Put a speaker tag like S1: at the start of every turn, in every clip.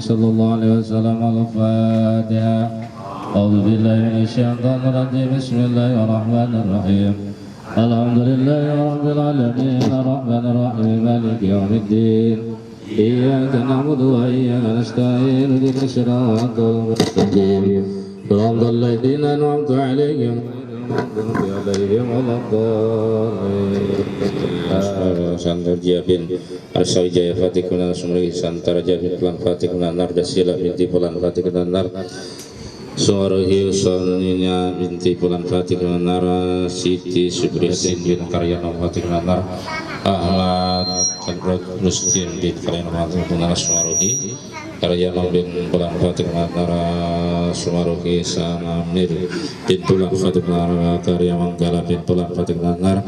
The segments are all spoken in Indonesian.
S1: صلى الله عليه وسلم. الفاتحة. أعوذ بالله من الشيطان الرجيم. بسم الله الرحمن الرحيم. الحمد لله رب العالمين الرحمن الرحيم مالك يوم الدين. إياك نعبد وإياك نستعين اهدنا الصراط المستقيم صراط الذين أنعمت عليهم Santar Jabin Arsawi Jaya Fatih Kunan Sumri Santar Jabin Pulang Fatih Kunan Nar Dasila binti Pulang Fatih Kunan Nar Suarahi Usaninya binti Pulang Fatih Kunan Nar Siti Subrisin bin Karyana Fatih Kunan Nar Ahmad Kadrot Rustin bin Karyana Fatih Kunan Nar Suarahi Karyana bin Pulang Fatih Kunan Nar Sumaruhi Samamir bin Pulang Fatih Kunan Karya Manggala bin Pulang Fatih Kunan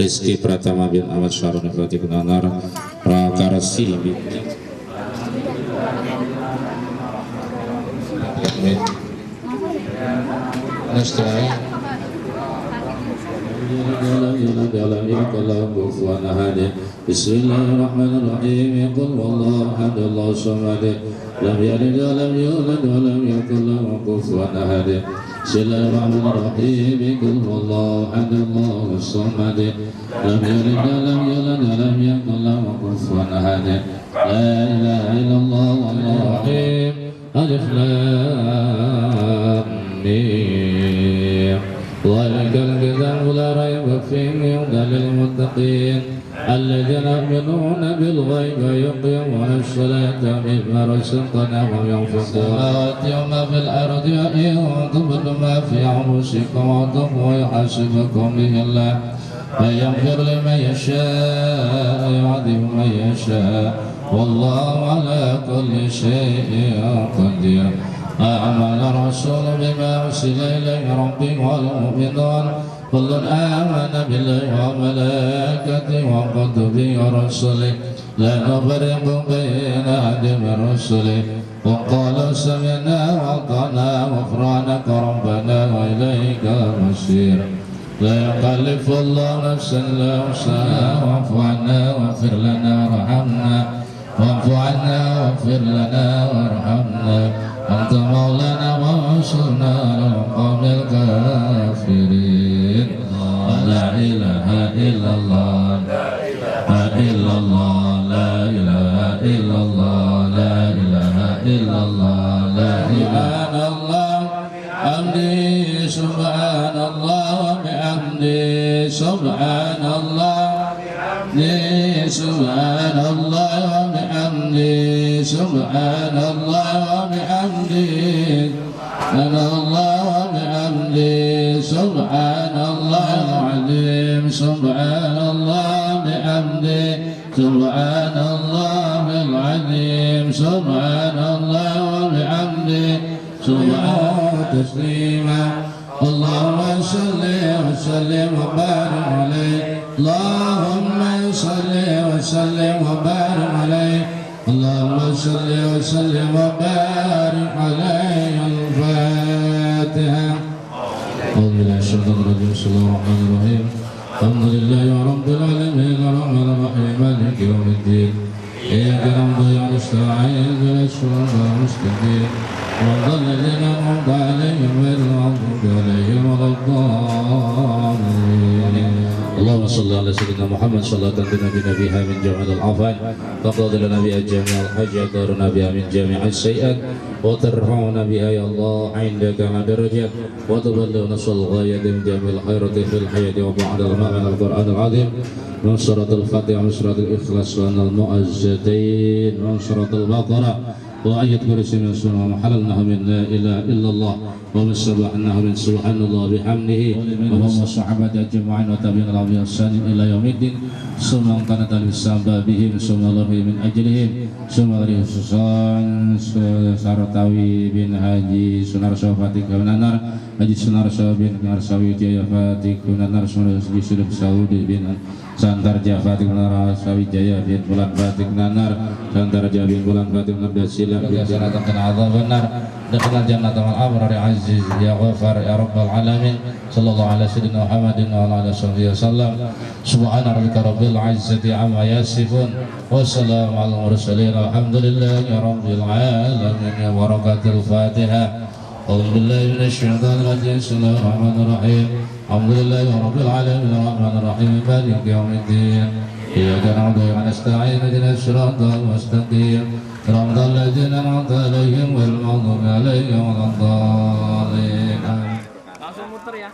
S1: Rizki Pratama bin Ahmad Syaruni Fatih Kunan Rakarasi bin Bismillahirrahmanirrahim. Qul huwallahu ahad, Allahu samad, lam yalid wa lam yulad wa lam yakul lahu kufuwan ahad. Bismillahirrahmanirrahim. Qul huwallahu ahad, Allahu samad, lam yalid wa lam yulad wa lam yakul lahu kufuwan ahad. La ilaha illallah wallahul rahim. Alif lam mim. ذلك الكتاب لا ريب فيه هدى للمتقين الذين يؤمنون بالغيب ويقيمون الصلاة مما رزقناهم ينفقون وما في الأرض وإن تبدوا ما في أنفسكم وتقوا يحاسبكم به الله فيغفر لمن يشاء ويعذب من يشاء والله على كل شيء قدير. آمن الرسول بما أرسل إليه ربه والمؤمنون كل آمن بالله وملائكته وكتبه ورسله لا نفرق بين أحد من رسله وقالوا سمعنا وأطعنا غفرانك ربنا وإليك المصير. لا يكلف الله نفسا إلا وسعها واعف عنا واغفر لنا وارحمنا واعف عنا واغفر لنا وارحمنا أنت مولانا وانصرنا على القوم الكافرين. لا إله إلا الله لا إله إلا الله لا إله إلا الله لا إله إلا الله لا إله إلا الله حمدي سبحان الله وبحمده سبحان الله سبحان الله وبحمده سبحان الله وبحمده سبحان الله وبحمده سبحان الله العظيم سبحان الله بحمده سبحان الله العظيم سبحان الله وبحمده سبحان تسليما. اللهم صل وسلم وبارك عليه اللهم صل وسلم وبارك عليه اللهم صل وسلم وبارك عليه. الفاتحة. أعوذ بالله من الشيطان الرجيم. بسم الله الرحمن الرحيم. الحمد لله رب العالمين الرحمن الرحيم مالك يوم الدين. إياك نعبد وإياك نستعين اهدنا الصراط المستقيم صراط الذين أنعمت عليهم غير المغضوب عليهم ولا الضالين. اللهم صل على سيدنا محمد صلاة تنجينا بها من جميع الآفات وتقضي لنا بها جميع الحاجات وتطهرنا بها من جميع السيئات وترفعنا بها يا الله عندك على درجات وتبلغنا الغاية من جميع الخيرات في الحياة وبعد الماء من القرآن العظيم من سورة الفاتحة ومن سورة الإخلاص ومن المؤذتين ومن سورة البقرة وآية كرسي من سورة وحللناها من لا إله إلا الله ومن سبحانه من سبحان الله بحمده وهم الصحابة أجمعين وتابعين لهم بإحسان إلى يوم الدين ثم انقلت بسببهم ثم الله من أجلهم ثم Susan Sartawi bin Haji Sunarso Fatih Kunanar Haji Sunarso bin Arsawi Jaya Fatih Kunanar Sunarso Saudi bin Santar Jaya Fatih Kunanar Arsawi Jaya bin Bulan Fatih Kunanar Santar Jaya bin Bulan Fatih Kunanar Islam fid din wa qina adzabannar. Dakhala jannata ma'al abrar ya aziz ya ghafar ya rabbal alamin. Sallallahu ala sayyidina Muhammadin wa ala alihi wasallam. Subhana rabbika rabbil izzati amma yasifun wa salamun alal mursalin walhamdulillahi rabbil alamin. Ya barakatul Fatihah. A'udzu billahi minasy syaithanir rajim. Bismillahirrahmanirrahim. Alhamdulillahi rabbil alamin arrahmanir rahim maliki yaumiddin. Iyyaka na'budu wa iyyaka nasta'in ihdinas siratal mustaqim. Siratal ladzina an'amta 'alaihim ghairil maghdubi 'alaihim waladdallin.
S2: Langsung muter ya.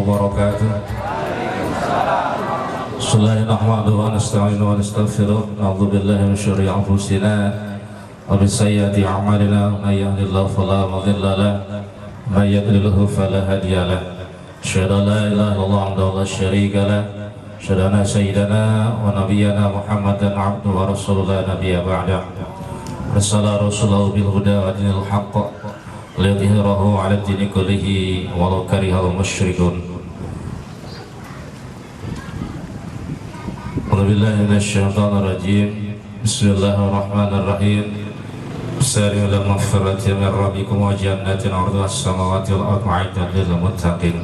S1: wabarakatuh. Bismillahirrahmanirrahim. Wa nasta'inu wa nastaghfiruh. Na'udzu billahi min syururi anfusina wa min sayyiati a'malina. May yahdihillahu fala mudilla lahu wa may yudlilhu fala hadiya lahu. Asyhadu an la ilaha illallah wahdahu la syarika lahu. Asyhadu anna sayyidana wa nabiyyana Muhammadan 'abduhu wa rasuluhu la nabiyya ba'dahu. Rasulullah Rasulullah bil huda wa dinil haqq liyudhhirahu 'ala ad-dini kullihi walau karihal musyrikun. A'udzubillahi minasyaitonir rajim. Bismillahirrahmanirrahim. Sari'u ila maghfiratin min rabbikum wa jannatin 'arduha as-samawati wal ardu 'iddat lil muttaqin.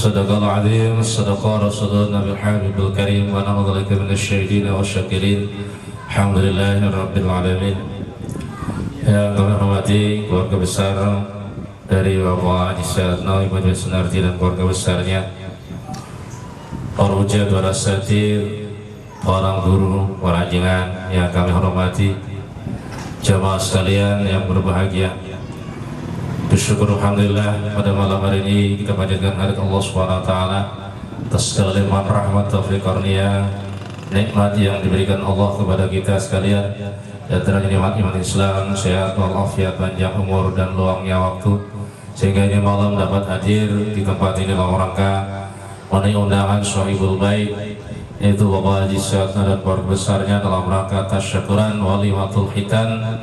S1: صدق العظيم صدق رسولنا بالحبيب الكريم ونعوذ بك من الشهيدين والشاكرين الحمد لله رب العالمين. Yang kami hormati keluarga besar dari Bapak Haji Sayyidna Ibu Sunarti dan keluarga besarnya, para ujat, para satir, para guru, para junjungan yang kami hormati, jamaah sekalian yang berbahagia. Bersyukur alhamdulillah pada malam hari ini kita panjatkan hadrat Allah SWT atas segala limpahan rahmat taufik karunia nikmat yang diberikan Allah kepada kita sekalian. Di antaranya nikmat iman Islam, sehat walafiat, panjang umur dan luangnya waktu, sehingga ini malam dapat hadir di tempat ini dalam rangka memenuhi undangan Sohibul Bait, yaitu Bapak Haji Sayyidna dan keluarga besarnya dalam rangka tasyakuran walimatul khitan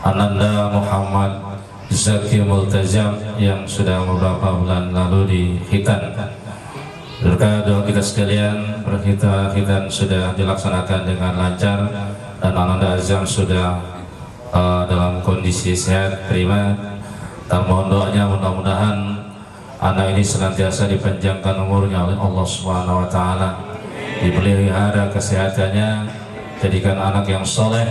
S1: Ananda Muhammad Zaki Multazam yang sudah beberapa bulan lalu di khitan. Berkah doa kita sekalian, khitan sudah dilaksanakan dengan lancar dan Ananda Azam sudah dalam kondisi sehat prima. Dan mohon doanya mudah-mudahan anak ini senantiasa dipanjangkan umurnya oleh Allah Subhanahu wa taala, dipelihara kesehatannya, jadikan anak yang soleh,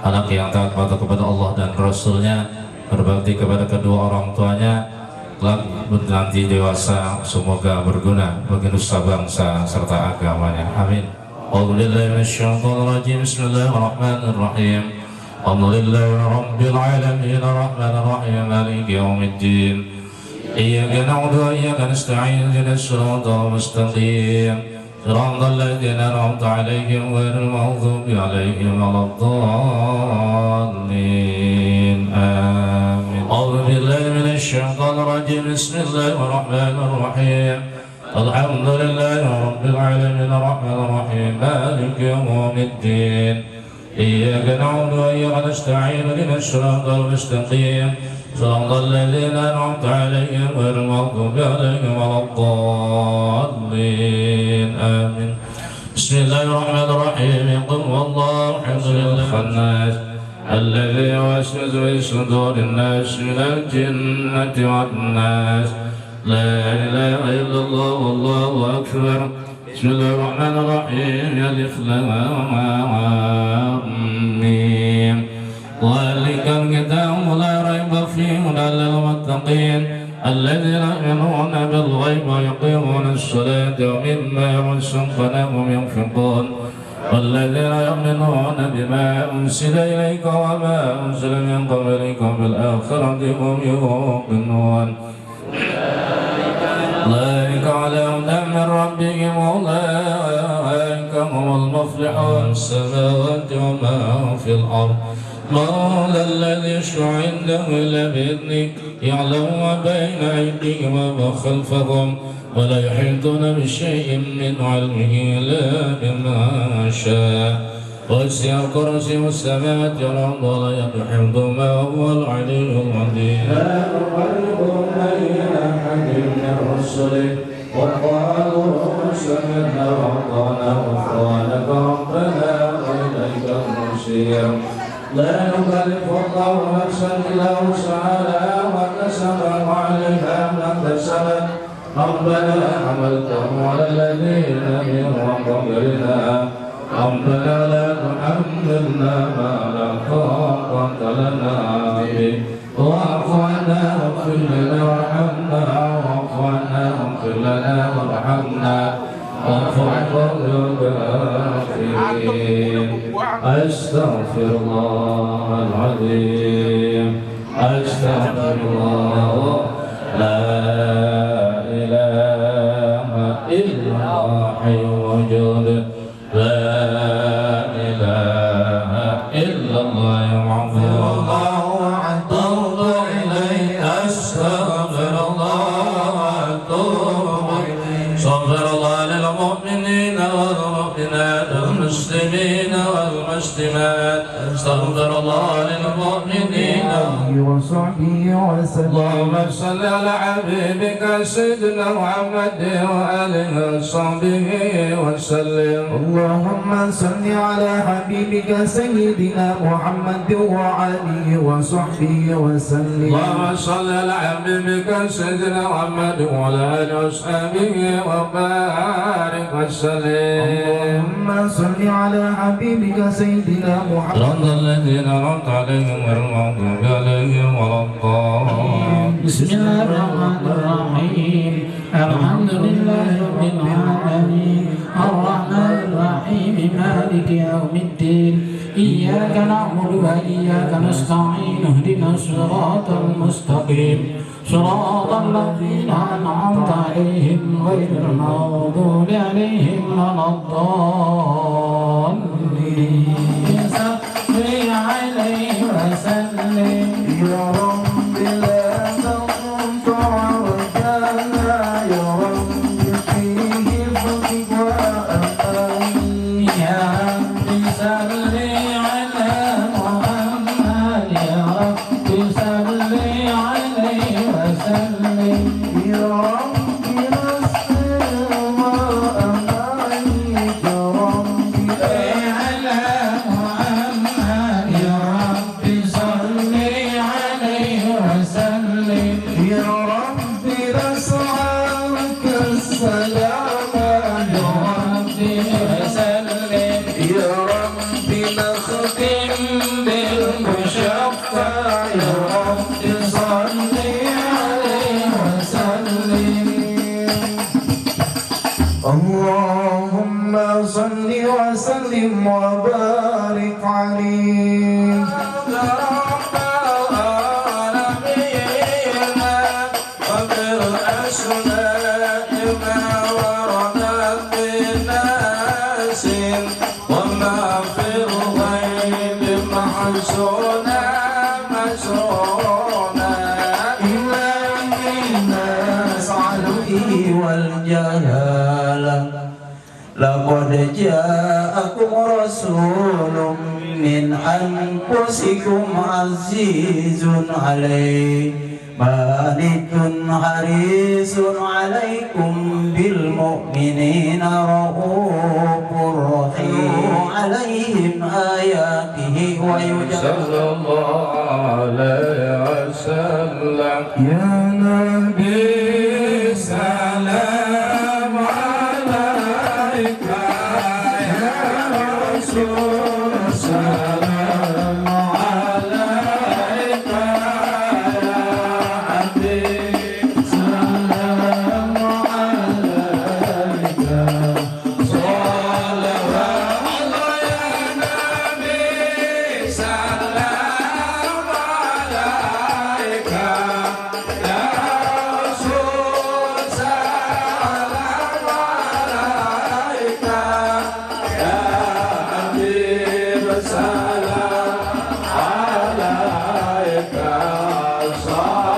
S1: anak yang taat patuh kepada Allah dan Rasulnya, berbakti kepada kedua orang tuanya, kelak nanti dewasa semoga berguna bagi nusa bangsa serta agamanya. Amin. A'udzubillahi minasyaitonir rajim. Bismillahirrahmanirrahim. Alhamdulillahi rabbil alamin arrahmanir rahim maliki yaumiddin. Iyyaka na'budu wa iyyaka nasta'in ihdinas siratal mustaqim. Shiratal ladzina an'amta 'alaihim ghairil maghdubi 'alaihim waladdallin. Amin. A'udzu billahi minasy syaithanir rajim. Bismillahir rahim. Alhamdulillahi rabbil alamin arrahmanir rahim maliki yaumiddin. Iyyaka na'budu wa iyyaka nasta'in ihdinas siratal mustaqim. Shiratal ladzina an'amta 'alaihim ghairil maghdubi 'alaihim waladdallin. Amin. Bismillahirrahmanirrahim. Qul huwallahu ahad. الذي يوسوس في صدور الناس من الجنة والناس. لا إله إلا الله والله أكبر. بسم الله الرحمن الرحيم. ألف لام ميم. ذلك الكتاب لا ريب فيه هدى للمتقين الذين يؤمنون بالغيب ويقيمون الصلاة ومما رزقناهم ينفقون والذين يؤمنون بما أنزل إليك وما أنزل من قبلك بالآخرة هم يوقنون أولئك على هدى من ربهم وأولئك هم المفلحون. السماوات وما في الأرض ما ذا الذي يشفع عنده إلا بإذنه يعلم ما بين أيديهم وما خلفهم ولا يحيطون بشيء من علمه إلا بما شاء وسع كرسيه السماوات والأرض ولا يحيطهما وهو العلي العظيم. لا نفرق بين أحد من رسله وقالوا سمعنا وأطعنا غفرانك ربنا وإليك المصير. لا يكلف الله نفسا إلا وسعها ما كسبت وعليها ما اكتسبت. ربنا حملتهم على الذين من قبلنا ربنا لا تحملنا ما لا طاقة لنا به واعف عنا واغفر لنا وارحمنا واعف عنا واغفر لنا وارحمنا واعف عنا الكافرين. أستغفر الله العظيم. أستغفر الله. لا إله إلا الله حي وجود. لا إله إلا الله يعفو الله وأتوب إليه. أستغفر الله وأتوب إليه. استغفر الله للمؤمنين والمؤمنات والمسلمين والمسلمات استغفر الله للمؤمنين
S3: وصحبه وسلم.
S1: اللهم صل على حبيبك سيدنا محمد وآله وصحبه وسلم.
S3: اللهم صل على حبيبك سيدنا محمد وآله وصحبه وسلم.
S1: اللهم صل على حبيبك سيدنا محمد وعلى آله وصحبه وبارك وسلم.
S3: اللهم صل على حبيبك سيدنا محمد.
S1: صراط الذين أنعمت عليهم غير المغضوب عليهم ولا الضالين.
S4: بسم الله الرحمن الرحيم. الحمد لله رب العالمين الرحمن الرحيم مالك يوم الدين إياك نعبد وإياك نستعين اهدنا الصراط المستقيم صراط الذين أنعمت عليهم غير المغضوب عليهم ولا الضالين. صل عليه وسلم
S3: يا رب لا تكن تعرضنا يا رب فيه فقه وأمان.
S4: يا رب صل على محمد يا رب صل عليه وسلم
S3: يا رب نصر وأمانك يا رب
S4: على محمد يا رب صل عليه وسلم
S3: يا رب نسألك السلام يا
S4: رب وسلم
S3: يا رب نختم بالمشفع يا رب صل عليه وسلم. اللهم صل وسلم وبارك عليه. والجهالة لقد جاءكم رسول من أنفسكم عزيز عليه ما عنتم حريص عليكم بالمؤمنين رؤوف رحيم عليهم آياته
S1: صلى الله عليه وسلم.
S3: يا نبي
S1: سلام عليك يا رسول سلام عليك يا حبيب سلام عليك صلوات الله يا نبي سلام عليك يا رسول سلام عليك يا حبيب سلام عليك صلوات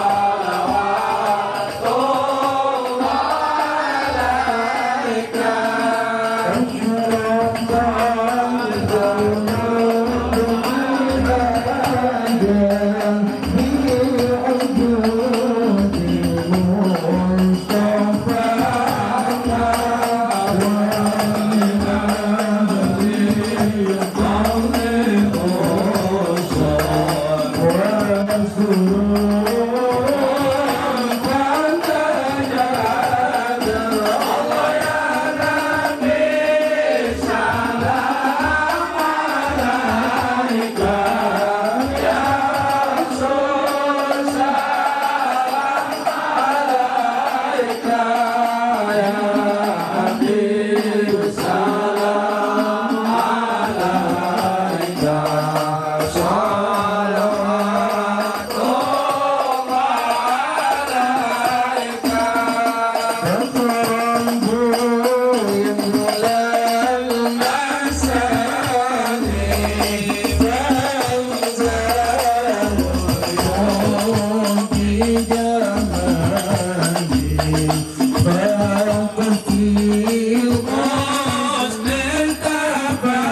S3: Bye.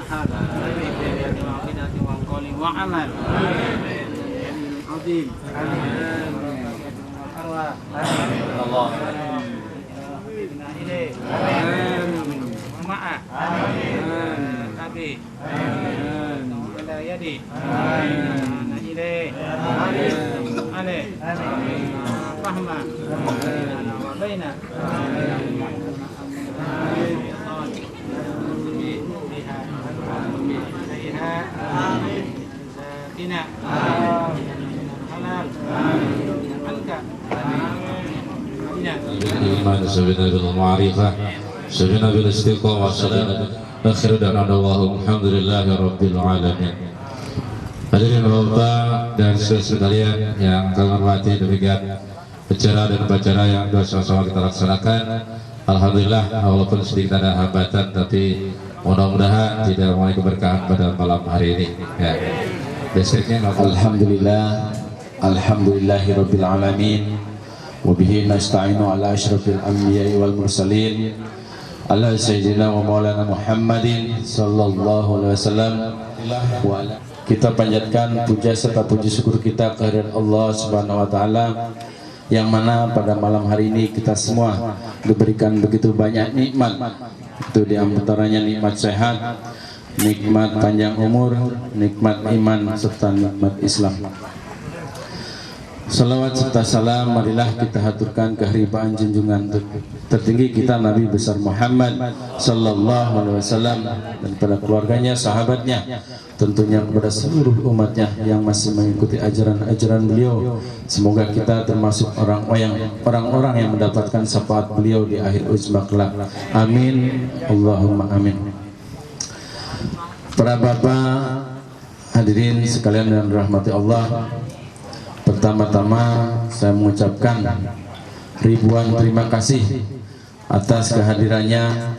S2: والحال وعقيدة وقول وعمل عظيم الأرواح الله إليه معه أبي إلى يدي إليه عليه رحمة وبينه بنا halal anka
S1: بالإيمان سبنا بالمعرفة سبنا بالاستقامة سبنا آخر دعوانا الحمد لله رب العالمين. Hadirin Bapak dan saudara sekalian yang kami hormati, demikian acara dan upacara yang sama-sama kita laksanakan. Alhamdulillah, walaupun sedikit ada hambatan, tapi mudah-mudahan tidak mengalami keberkahan pada malam hari ini. Ya. Basicnya
S5: Alhamdulillah, alhamdulillahirabbil alamin. Wa bihi nasta'inu ala asyrafil anbiya'i wal mursalin. Ala sayyidina wa maulana Muhammadin sallallahu alaihi wasallam. Kita panjatkan puja serta puji syukur kita kehadirat Allah Subhanahu wa taala, yang mana pada malam hari ini kita semua diberikan begitu banyak nikmat. Itu di antaranya nikmat sehat, nikmat panjang umur, nikmat iman serta nikmat Islam. Salawat serta salam marilah kita haturkan keharibaan junjungan tertinggi kita Nabi besar Muhammad sallallahu alaihi wasallam dan pada keluarganya, sahabatnya, tentunya kepada seluruh umatnya yang masih mengikuti ajaran-ajaran beliau. Semoga kita termasuk orang-orang yang mendapatkan syafaat beliau di akhir uzma kelak. Amin, Allahumma amin. Para bapak hadirin sekalian dan rahmati Allah, pertama-tama saya mengucapkan ribuan terima kasih atas kehadirannya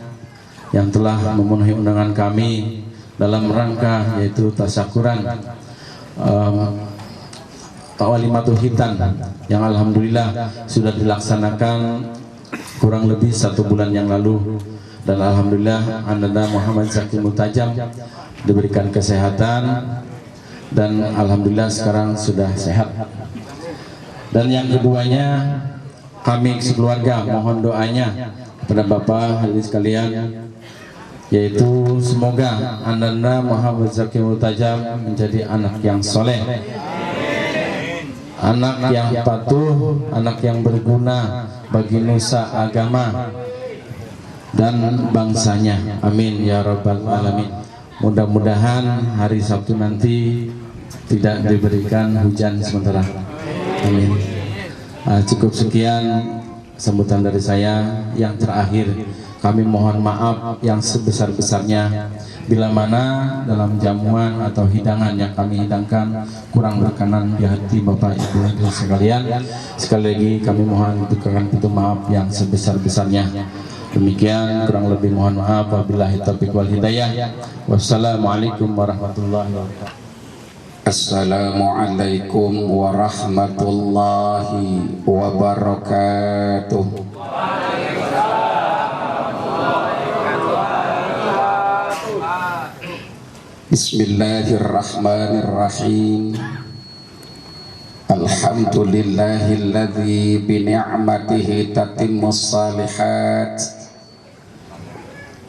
S5: yang telah memenuhi undangan kami dalam rangka yaitu tasyakuran Walimatul Khitan yang alhamdulillah sudah dilaksanakan kurang lebih 1 bulan yang lalu, dan alhamdulillah Anda Muhammad Zaki Multajam diberikan kesehatan dan alhamdulillah sekarang sudah sehat. Dan yang keduanya, kami sekeluarga mohon doanya kepada Bapak hadirin sekalian, yaitu semoga Anda Muhammad Zaki Multajam menjadi anak yang soleh, anak yang patuh, anak yang berguna bagi nusa agama dan bangsanya. Amin ya rabbal alamin. Mudah-mudahan hari Sabtu nanti tidak diberikan hujan sementara. Amin. Cukup sekian sambutan dari saya. Yang terakhir, kami mohon maaf yang sebesar-besarnya bila mana dalam jamuan atau hidangan yang kami hidangkan kurang berkenan di hati Bapak Ibu sekalian. Sekali lagi kami mohon pintu maaf yang sebesar-besarnya. Demikian kurang lebih mohon maaf. Wabillahi taufiq wal hidayah. Wassalamualaikum warahmatullahi wabarakatuh.
S6: Assalamualaikum warahmatullahi wabarakatuh. Bismillahirrahmanirrahim. Alhamdulillahilladzi bini'matihi tatimmus salihat.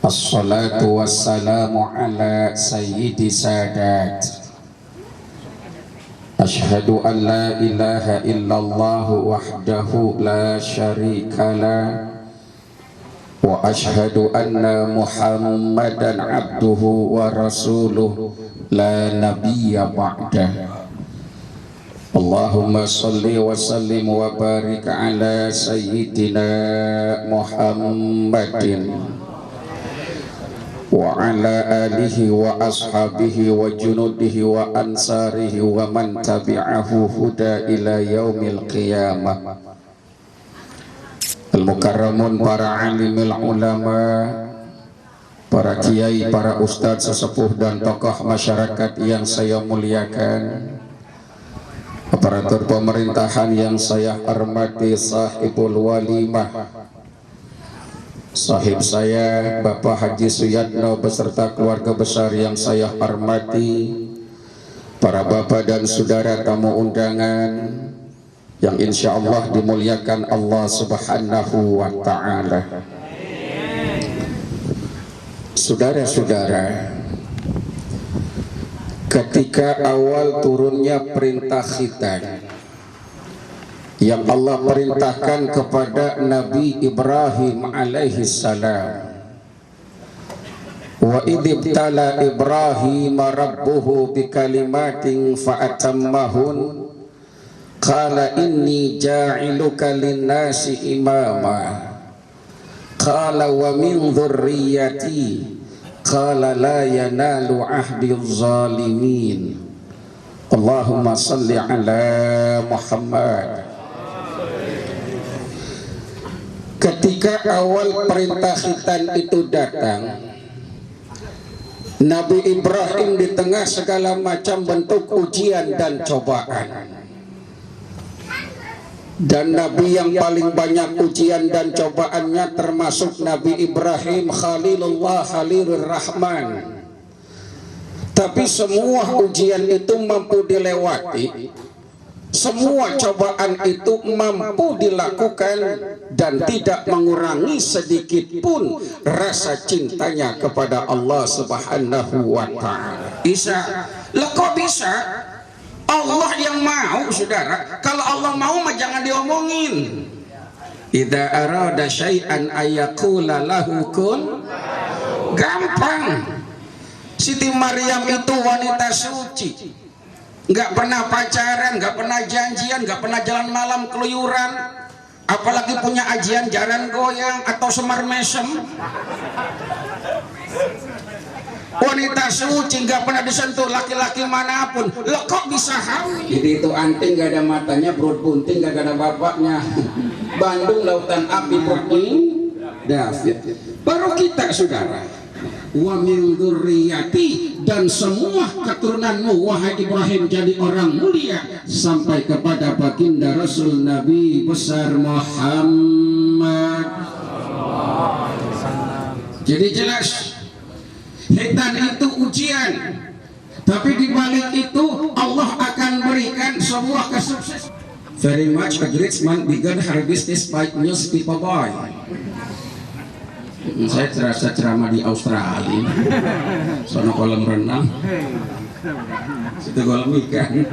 S6: Assalatu wassalamu ala sayyidi sadat. Ashhadu an la ilaha illallah wahdahu la syarika lah, wa ashhadu anna Muhammadan abduhu wa rasuluh la nabiyya ba'dah. Allahumma salli wa sallim wa barik ala sayyidina Muhammadin wa ala alihi wa ashabihi wa junudihi wa ansarihi wa man tabi'ahu huda ila yaumil qiyamah. Al-mukarramun, para alimul ulama, para kiai, para ustadz, sesepuh dan tokoh masyarakat yang saya muliakan, aparatur pemerintahan yang saya hormati, sahibul walimah, sahib saya Bapak Haji Suyatno beserta keluarga besar yang saya hormati, para bapak dan saudara tamu undangan yang insya Allah dimuliakan Allah Subhanahu wa Ta'ala. Saudara-saudara, ketika awal turunnya perintah khitan yang Allah perintahkan kepada Nabi Ibrahim alaihi salam, wa idibtala Ibrahim rabbuhu bikalimatin fa'atammahun qala inni ja'iluka linnasi imama qala wa min dhurriyyati qala la yanalu ahdiz zalimin. Allahumma salli ala Muhammad. Ketika awal perintah khitan itu datang, Nabi Ibrahim di tengah segala macam bentuk ujian dan cobaan, dan Nabi yang paling banyak ujian dan cobaannya termasuk Nabi Ibrahim Khalilullah Khalilur Rahman. Tapi semua ujian itu mampu dilewati, semua cobaan itu mampu dilakukan dan tidak mengurangi sedikit pun rasa cintanya kepada Allah Subhanahu wa Ta'ala. Bisa? Lah kok bisa? Allah yang mau, saudara. Kalau Allah mau mah jangan diomongin. Idza arada syai'an ayaqula lahu kun. Gampang. Siti Maryam itu wanita suci, nggak pernah pacaran, nggak pernah janjian, nggak pernah jalan malam keluyuran, apalagi punya ajian jaran goyang atau semar mesem. Wanita suci, nggak pernah disentuh laki-laki manapun. Loh kok bisa hamil? Jadi itu anting nggak ada matanya, perut bunting nggak ada bapaknya. Bandung lautan api putih David. Baru kita, saudara. Wa min dzurriyyati, dan semua keturunanmu wahai Ibrahim jadi orang mulia sampai kepada baginda Rasul Nabi besar Muhammad. Jadi jelas khitan itu ujian, tapi di balik itu Allah akan berikan sebuah kesuksesan. Very much a great man began her business by newspaper boy. Saya terasa ceramah di Australia, sono kolam renang, situ kolam ikan.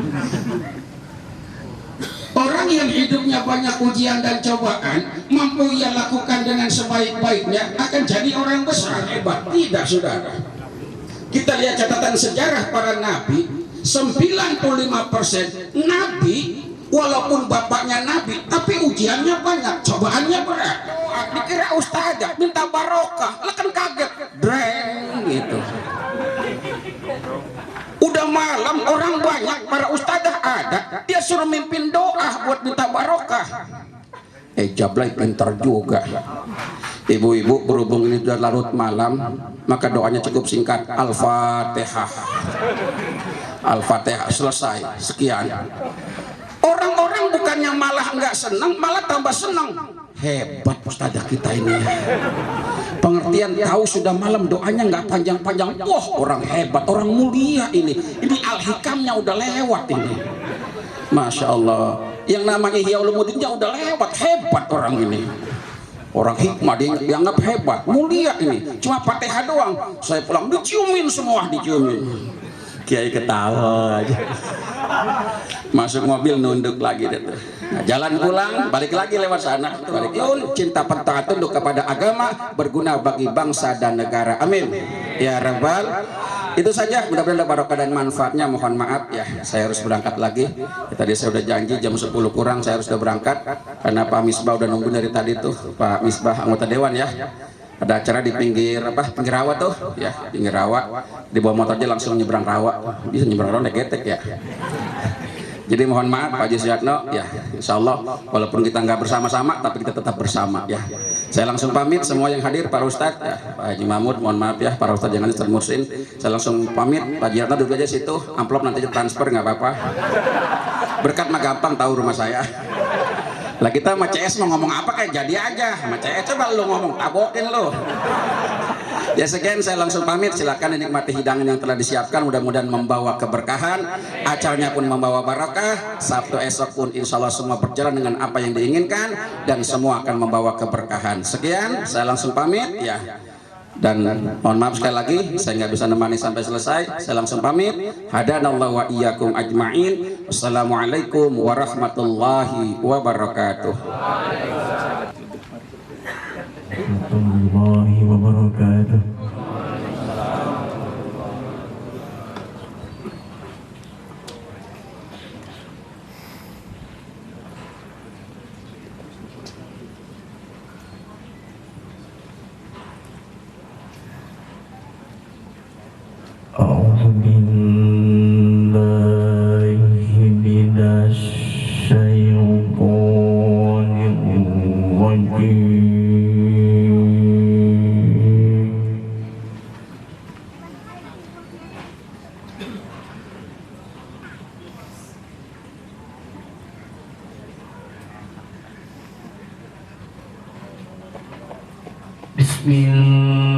S6: Orang yang hidupnya banyak ujian dan cobaan, mampu ia lakukan dengan sebaik-baiknya, akan jadi orang besar hebat. Tidak, saudara. Kita lihat catatan sejarah para nabi, 95% nabi walaupun bapaknya nabi, tapi ujiannya banyak, cobaannya berat. Dikira ustazah minta barokah, lah kan kaget, dreng gitu. Udah malam, orang banyak, para ustazah ada, dia suruh mimpin doa buat minta barokah. Jablay pintar juga. Ibu-ibu berhubung ini sudah larut malam, maka doanya cukup singkat, Al-Fatihah. Al-Fatihah, selesai, sekian. Orang-orang bukannya malah nggak senang, malah tambah senang. Hebat ustazah kita ini. Pengertian tahu sudah malam, doanya nggak panjang-panjang. Wah, orang hebat, orang mulia ini. Ini al-hikamnya udah lewat ini. Masya Allah. Yang namanya Ihya Ulumuddinnya udah lewat. Hebat orang ini. Orang hikmah dianggap hebat, mulia ini. Cuma Fatihah doang. Saya pulang diciumin semua, diciumin. Kiai ketawa aja. Masuk mobil nunduk lagi deh. Nah, jalan pulang, balik lagi lewat sana. Balik yun, cinta pertama tunduk kepada agama, berguna bagi bangsa dan negara. Amin. Ya Rabbal. Itu saja, mudah-mudahan ada barokah dan manfaatnya. Mohon maaf ya, saya harus berangkat lagi. Tadi saya udah janji jam 10 kurang saya harus udah berangkat, karena Pak Misbah udah nunggu dari tadi tuh. Pak Misbah anggota dewan ya. Ada acara di pinggir pinggir rawa tuh ya, pinggir rawa, di bawah motor aja langsung nyebrang rawa, bisa nyebrang rawa naik getek ya. Jadi mohon maaf Pak Haji Suyatno ya, insya Allah walaupun kita nggak bersama-sama tapi kita tetap bersama ya. Saya langsung pamit semua yang hadir, para ustadz ya, Pak Haji Mahmud mohon maaf ya, para ustadz jangan Ustadz Mursin, saya langsung pamit. Pak Haji Suyatno duduk aja situ, amplop nanti transfer nggak apa-apa, berkat mah gampang tahu rumah saya. Lah kita sama CS mau ngomong apa kayak jadi aja sama CS, coba lu ngomong tabokin lu. Ya sekian, saya langsung pamit. Silakan dinikmati hidangan yang telah disiapkan, mudah-mudahan membawa keberkahan, acaranya pun membawa barakah. Sabtu esok pun insya Allah semua berjalan dengan apa yang diinginkan dan semua akan membawa keberkahan. Sekian, saya langsung pamit ya. Dan mohon maaf sekali lagi saya nggak bisa nemani sampai selesai. Saya langsung pamit. Hadanallahu wa iyyakum ajma'in. Wassalamualaikum warahmatullahi wabarakatuh.
S3: Warahmatullahi wabarakatuh. A'udzu billahi minasy syaithanir rajim. Bismillahirrahmanirrahim.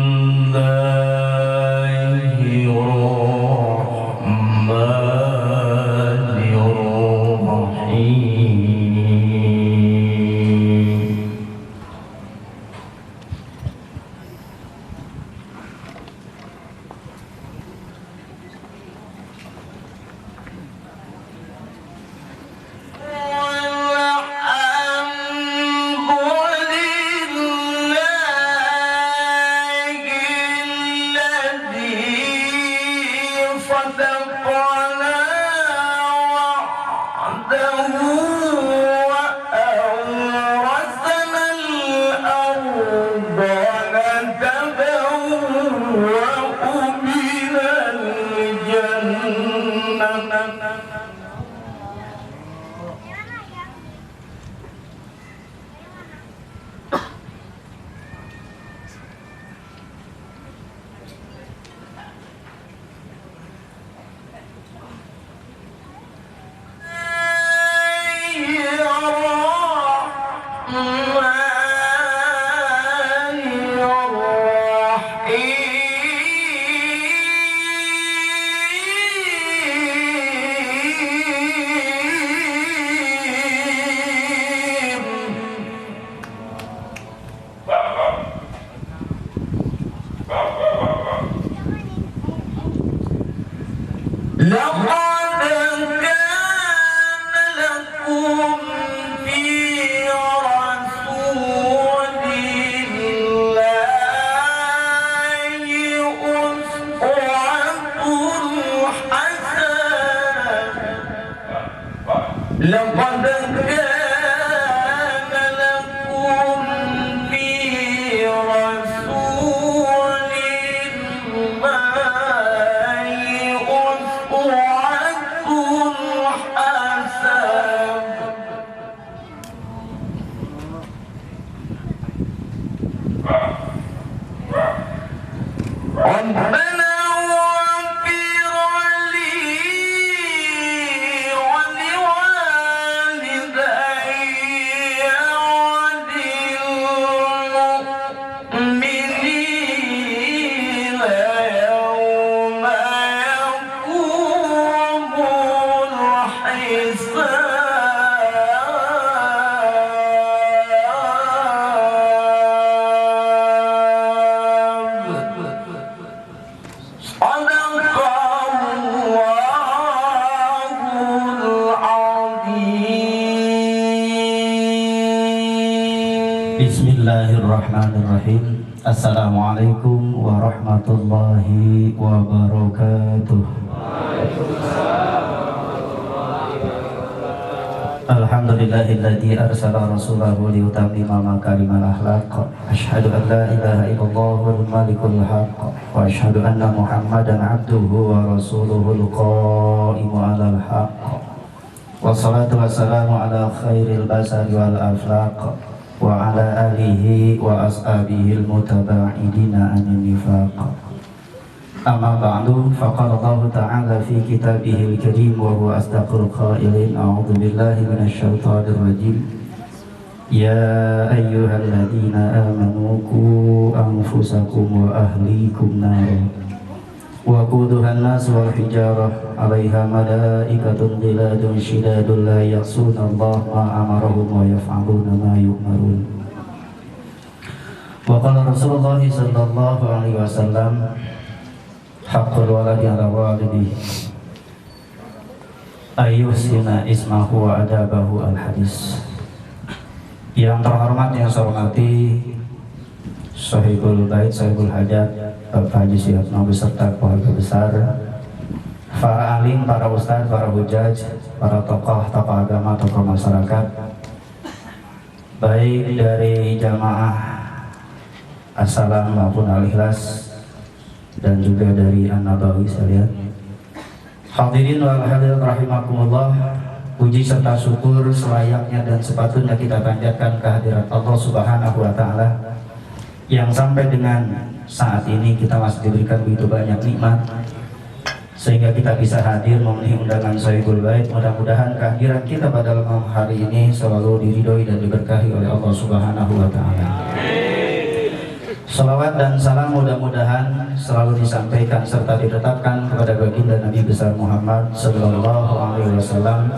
S3: Bismillahirrahmanirrahim. Assalamualaikum warahmatullahi wabarakatuh. Alhamdulillahilladzi arsala rasulahu liyutammima makarimal akhlaq. Asyhadu an la ilaha illallahul malikul haqq wa asyhadu anna Muhammadan abduhu wa rasuluhul qaimu 'alal haqq. Wassalatu wassalamu ala khairil basari wal aflaq wa ala alihi wa ashabihil mutaba'idina anin nifaq. Amma ba'du, faqala Allah ta'ala fi kitabihil karim wa huwa asdaqul qailin. A'udzu billahi minasyaitonir rajim. يا أيها الذين آمنوا قوا أنفسكم وأهليكم نارا وقودها الناس والحجارة عليها ملائكة غلاد شداد لا يعصون الله ما أمرهم ويفعلون ما يؤمرون. وقال رسول الله صلى الله عليه وسلم حق الولد على والده ayyuhsina ismahu wa adabahu al-hadis. Yang terhormat yang saya hormati Sahibul Bait, Sahibul Hajat, Bapak Haji Suyatno beserta keluarga besar, para alim, para ustadz, para hujaj, para tokoh agama, tokoh masyarakat, baik dari jamaah As-Salam maupun Al-Ikhlas dan juga dari An-Nabawi sekalian. Hadirin wal hadirat rahimakumullah, puji serta syukur selayaknya dan sepatutnya kita panjatkan kehadirat Allah Subhanahu wa taala yang sampai dengan saat ini kita masih diberikan begitu banyak nikmat sehingga kita bisa hadir memenuhi undangan Sahibul Bait. Mudah-mudahan kehadiran kita pada malam hari ini selalu diridhoi dan diberkahi oleh Allah Subhanahu wa taala. Salawat dan salam mudah-mudahan selalu disampaikan serta ditetapkan kepada baginda Nabi besar Muhammad sallallahu alaihi wasallam,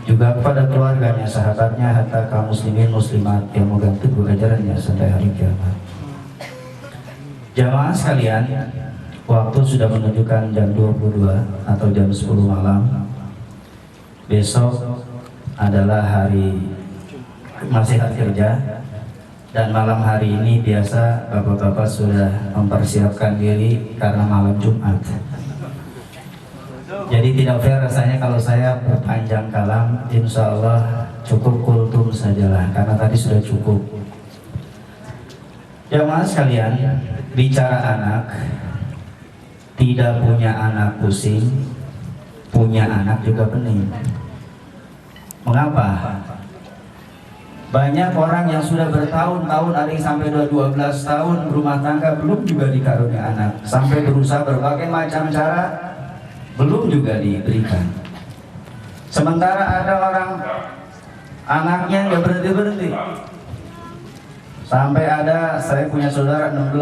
S3: juga kepada keluarganya, sahabatnya, hatta kaum muslimin muslimat yang memegang teguh ajarannya sampai hari kiamat. Jamaah sekalian, waktu sudah menunjukkan jam 22 atau jam 10 malam. Besok adalah masih hari kerja. Dan malam hari ini biasa bapak-bapak sudah mempersiapkan diri karena malam Jumat. Jadi tidak fair rasanya kalau saya berpanjang kalam. Insya Allah cukup kultum sajalah karena tadi sudah cukup. Jamaah sekalian, bicara anak, tidak punya anak pusing, punya anak juga pening. Mengapa? Banyak orang yang sudah bertahun-tahun, ada yang sampai 12 tahun berumah tangga belum juga dikarunia anak, sampai berusaha berbagai macam cara belum juga diberikan. Sementara ada orang anaknya nggak berhenti-berhenti, sampai ada, saya punya saudara 16.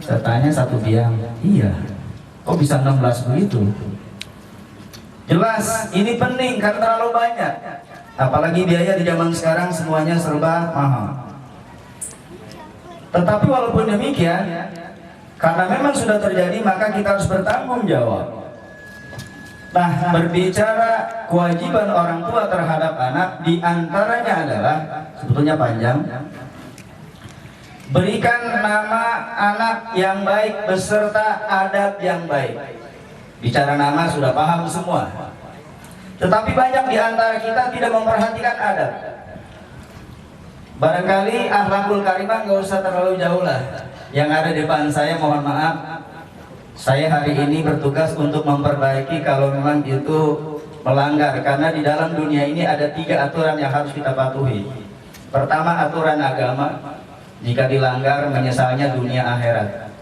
S3: Saya tanya satu biang, iya, kok bisa 16 begitu? Jelas ini pening karena terlalu banyak. Apalagi biaya di zaman sekarang semuanya serba mahal. Tetapi walaupun demikian, karena memang sudah terjadi, maka kita harus bertanggung jawab. Nah, berbicara kewajiban orang tua terhadap anak, diantaranya adalah, sebetulnya panjang, berikan nama anak yang baik beserta adab yang baik. Bicara nama sudah paham semua. Tetapi banyak di antara kita tidak memperhatikan adab. Barangkali akhlakul karimah nggak usah terlalu jauh lah. Yang ada di depan saya, mohon maaf, saya hari ini bertugas untuk memperbaiki kalau memang itu melanggar. Karena di dalam dunia ini ada 3 aturan yang harus kita patuhi. Pertama, aturan agama. Jika dilanggar, menyesalnya dunia akhirat.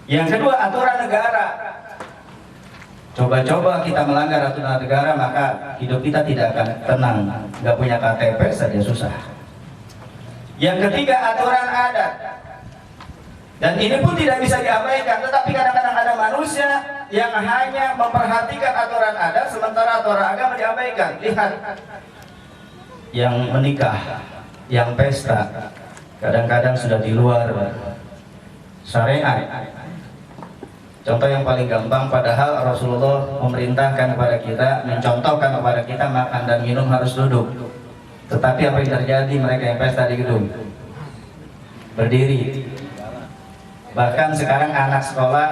S3: Yang kedua, aturan negara. Coba-coba kita melanggar aturan negara, maka hidup kita tidak akan tenang. Nggak punya KTP saja susah. Yang ketiga, aturan adat. Dan ini pun tidak bisa diabaikan. Tetapi kadang-kadang ada manusia yang hanya memperhatikan aturan adat, sementara aturan agama diabaikan. Lihat, yang menikah, yang pesta, kadang-kadang sudah di luar syariat. Contoh yang paling gampang, padahal Rasulullah memerintahkan kepada kita, mencontohkan kepada kita makan dan minum harus duduk. Tetapi apa yang terjadi? Mereka yang pesta di gedung berdiri. Bahkan sekarang anak sekolah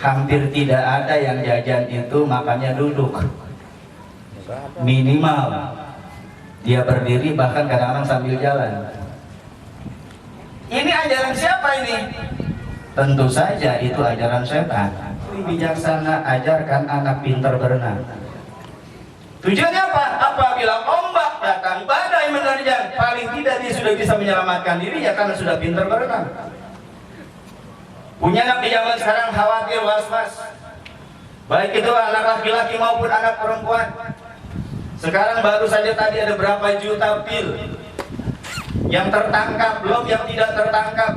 S3: hampir tidak ada yang jajan itu makannya duduk. Minimal dia berdiri, bahkan kadang-kadang sambil jalan. Ini ajaran siapa ini? Tentu saja itu ajaran setan. Bijaksana, ajarkan anak pintar berenang. Tujuannya apa? Apabila ombak datang, badai menerjang, paling tidak dia sudah bisa menyelamatkan dirinya karena sudah pintar berenang. Punya anak di zaman sekarang khawatir, was-was, baik itu anak laki-laki maupun anak perempuan. Sekarang baru saja tadi ada berapa juta pil yang tertangkap, belum yang tidak tertangkap.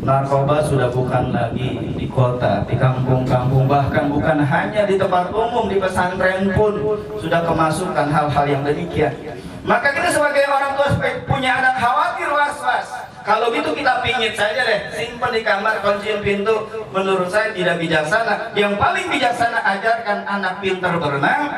S3: Narkoba sudah bukan lagi di kota, di kampung-kampung, bahkan bukan hanya di tempat umum, di pesantren pun sudah kemasukan hal-hal yang demikian. Maka kita sebagai orang tua punya anak khawatir, was-was. Kalau gitu kita pingit saja deh, simpan di kamar, kunciin pintu. Menurut saya tidak bijaksana. Yang paling bijaksana, ajarkan anak pintar berenang,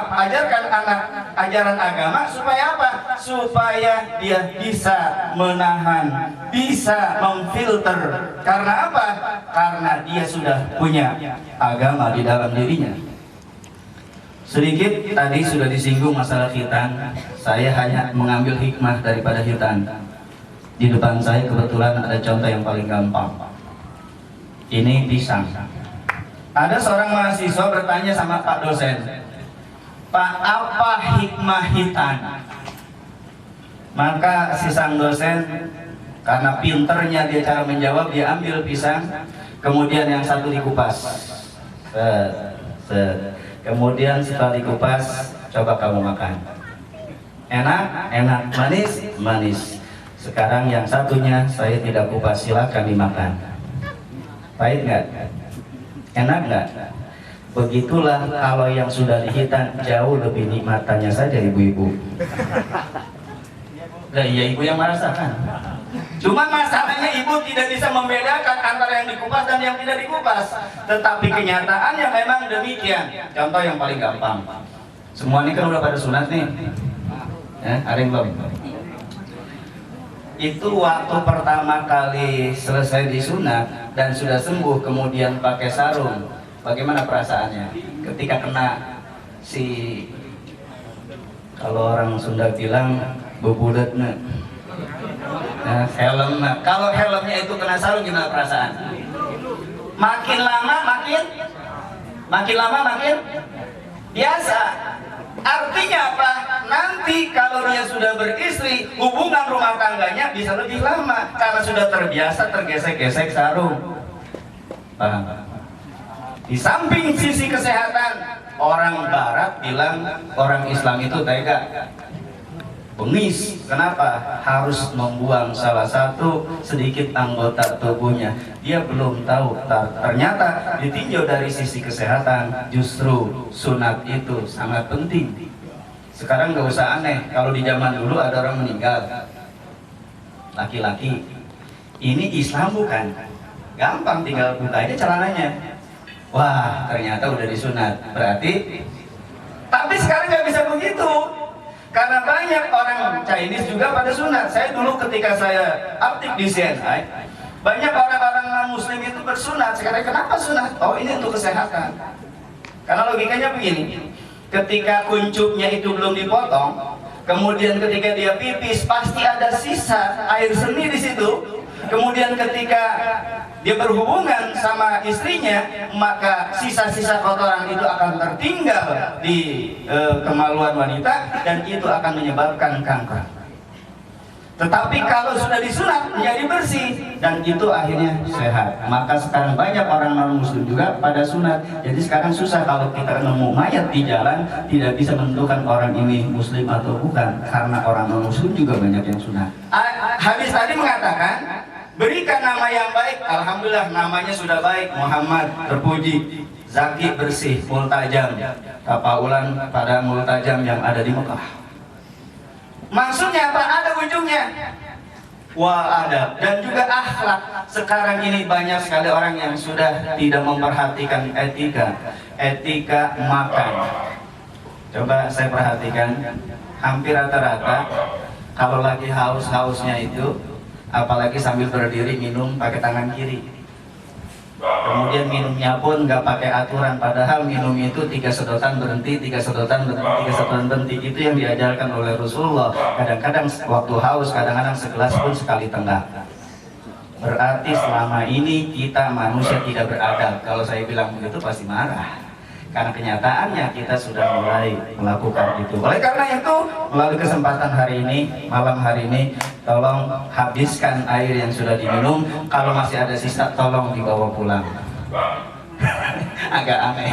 S3: ajarkan anak ajaran agama. Supaya apa? Supaya dia bisa menahan, bisa memfilter. Karena apa? Karena dia sudah punya agama di dalam dirinya. Sedikit tadi sudah disinggung masalah khitan. Saya hanya mengambil hikmah daripada khitan. Di depan saya kebetulan ada contoh yang paling gampang. Ini pisang. Ada seorang mahasiswa bertanya sama Pak dosen, Pak, apa hikmah khitan? Maka si sang dosen, karena pinternya dia cara menjawab, dia ambil pisang, kemudian yang satu dikupas. Kemudian setelah dikupas, coba kamu makan. Enak, enak. Manis, manis. Sekarang yang satunya saya tidak kupas, silakan dimakan. Pahit nggak? Enak nggak? Begitulah kalau yang sudah dihitan, jauh lebih nikmatannya saja ibu-ibu. Nah, iya ibu yang merasakan. Cuma masalahnya ibu tidak bisa membedakan antara yang dikupas dan yang tidak dikupas. Tetapi kenyataannya memang demikian. Contoh yang paling gampang. Semua ini kan udah pada sunat nih. Ada yang belum? Itu waktu pertama kali selesai disunat dan sudah sembuh, kemudian pakai sarung, bagaimana perasaannya ketika kena kalau orang Sunda bilang bubudetnya, helm. Kalau helmnya itu kena sarung, gimana perasaan? Makin lama makin biasa. Artinya apa? Nanti kalau dia sudah beristri, hubungan rumah tangganya bisa lebih lama karena sudah terbiasa tergesek-gesek sarung. Paham? Di samping sisi kesehatan, orang Barat bilang orang Islam itu tega, bengis. Kenapa? Harus membuang salah satu sedikit anggota tubuhnya. Dia belum tahu, ternyata ditinjau dari sisi kesehatan, justru sunat itu sangat penting. Sekarang nggak usah aneh, kalau di zaman dulu ada orang meninggal, laki-laki, ini Islam bukan? Gampang, tinggal buka aja celananya. Wah, ternyata udah disunat. Berarti, tapi sekarang nggak bisa begitu. Karena banyak orang Chinese juga pada sunat. Saya dulu ketika saya aktif di CNI, banyak orang-orang non-muslim itu bersunat. Sekarang kenapa sunat? Oh, ini untuk kesehatan. Karena logikanya begini, ketika kuncupnya itu belum dipotong, kemudian ketika dia pipis pasti ada sisa air seni di situ. Kemudian ketika dia berhubungan sama istrinya, maka sisa-sisa kotoran itu akan tertinggal di kemaluan wanita dan itu akan menyebabkan kanker. Tetapi kalau sudah disunat menjadi bersih dan itu akhirnya sehat. Maka sekarang banyak orang non-muslim juga pada sunat. Jadi sekarang susah kalau kita nemu mayat di jalan tidak bisa menentukan orang ini muslim atau bukan, karena orang non-muslim juga banyak yang sunat. Hadis tadi mengatakan, berikan nama yang baik. Alhamdulillah namanya sudah baik. Muhammad, terpuji, zaki, bersih, multajam, tafaulan pada multajam yang ada di Mekah. Maksudnya apa? Ada ujungnya. Wah, ada. Dan juga akhlak. Sekarang ini banyak sekali orang yang sudah tidak memperhatikan etika makan. Coba saya perhatikan, hampir rata-rata kalau lagi haus-hausnya itu, apalagi sambil berdiri minum pakai tangan kiri. Kemudian minumnya pun nggak pakai aturan, padahal minum itu 3 sedotan berhenti, 3 sedotan berhenti, 3 sedotan berhenti. Itu yang diajarkan oleh Rasulullah. Kadang-kadang waktu haus, kadang-kadang segelas pun sekali tenggak. Berarti selama ini kita manusia tidak beradab. Kalau saya bilang begitu pasti marah. Karena kenyataannya kita sudah mulai melakukan itu. Oleh karena itu, melalui kesempatan hari ini, malam hari ini, tolong habiskan air yang sudah diminum. Kalau masih ada sisa, tolong dibawa pulang. agak aneh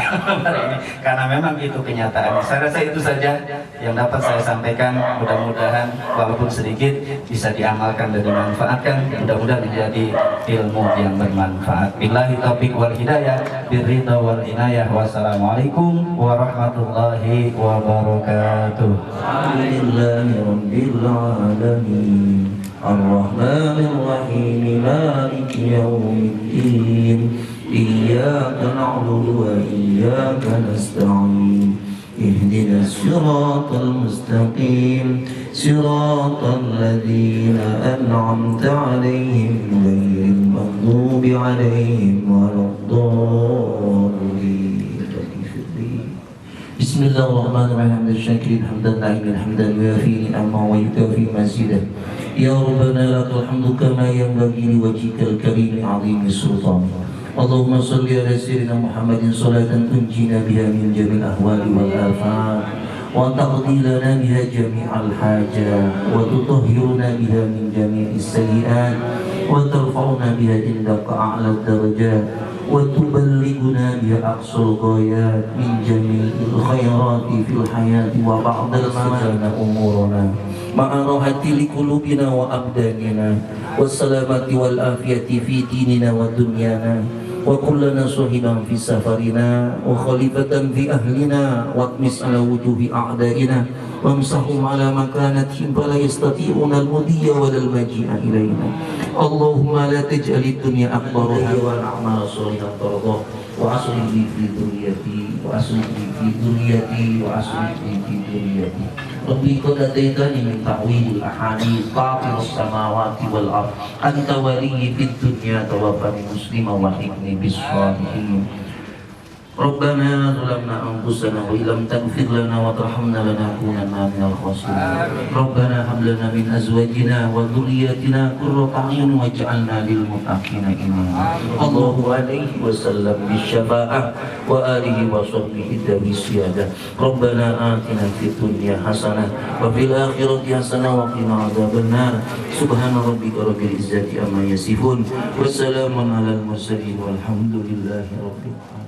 S3: karena memang itu kenyataannya. Saya rasa itu saja yang dapat saya sampaikan. Mudah-mudahan walaupun sedikit bisa diamalkan dan dimanfaatkan. Mudah-mudahan menjadi ilmu yang bermanfaat. Billahi taufiq wal hidayah, birridha wal inayah. Wassalamualaikum warahmatullahi wabarakatuh. Alhamdulillahirabbil alamin. Ar-Rahmanir Rahim. Maliki yaumiddin. Iyyaka na'budu wa iyyaka nasta'in. Ihdinas siratal mustaqim. Siratal ladzina an'amta 'alaihim ghairil maghdubi 'alaihim waladdallin. Bismillahirrahmanirrahim. Syakirin hamdan na'imin hamdan yuafi ni'ama wa yukafi mazidah. Ya Rabbana lakal hamdu kama yanbaghi liwajhikal karim 'azimi sultan. Allahumma salli ala sayyidina Muhammadin salatan tunjina biha min jami'il ahwali wal afat wa taqdi lana biha jami'al hajat wa tutahhiruna biha min jami'is sayyi'at wa tarfa'una biha indaka a'la darajat wa tuballighuna biha aqsal ghayat min jami'il khairati fil hayati wa ba'dal mamati umurana ma'a rahati liqulubina wa abdanina wassalamati wal afiyati fi dinina wa dunyana wa kullana sahiban fi safarina wa khalifatan fi ahlina wa atmis ala wujuhi a'daina wa amsahum ala makanatihim fala yastati'una al-mudiyya wa al-maji'a ilayna. Allahumma la taj'alid dunya akbar wa na'mal sholihan tardah wa aslih fi dunyati wa aslih fi dunyati wa aslih fi dunyati. Rabbi qad ataitani min ta'wil ahadits fatir as-samawati wal ard anta waliyyi fid dunya tawaffani musliman wa alhiqni bis shalihin. Rabbana zalamna anfusana wa illam taghfir lana wa tarhamna lanakunanna minal khasirin. Rabbana hab lana min azwajina wa dhurriyyatina qurrata a'yun waj'alna lil muttaqina imama. Allahu alaihi wasallam bisyafa'ah wa alihi wa sahbihi dawi siyadah. Rabbana atina fid dunya hasanah wa fil akhirati hasanah wa qina adzabannar. Subhana rabbika rabbil izzati amma yasifun wa salamun alal mursalin walhamdulillahi rabbil alamin.